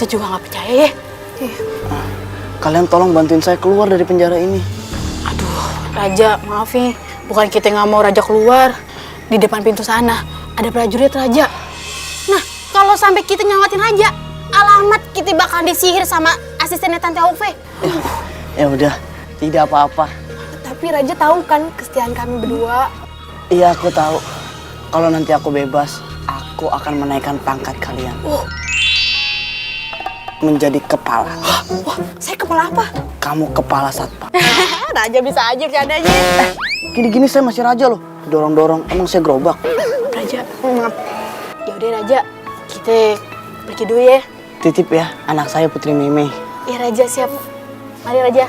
kita juga nggak percaya ya. Nah, kalian tolong bantuin saya keluar dari penjara ini. Aduh, Raja, maaf nih. Bukan kita nggak mau Raja keluar. Di depan pintu sana ada prajurit Raja. Nah, kalau sampai kita nyamatin Raja, alamat kita bakal disihir sama asistennya Tante Ove. Ya udah, tidak apa-apa. Tapi Raja tahu kan kesetiaan kami berdua. Iya, aku tahu. Kalau nanti aku bebas, aku akan menaikkan pangkat kalian. Menjadi kepala. Wah, saya kepala apa? Kamu kepala satpam. Raja bisa aja bercandanya. Gini-gini saya masih raja loh. Dorong-dorong, emang saya gerobak. Raja, maaf. Ya udah Raja, kita pergi dulu ya. Titip ya, anak saya Putri Meme. Ya Raja siap. Mari Raja.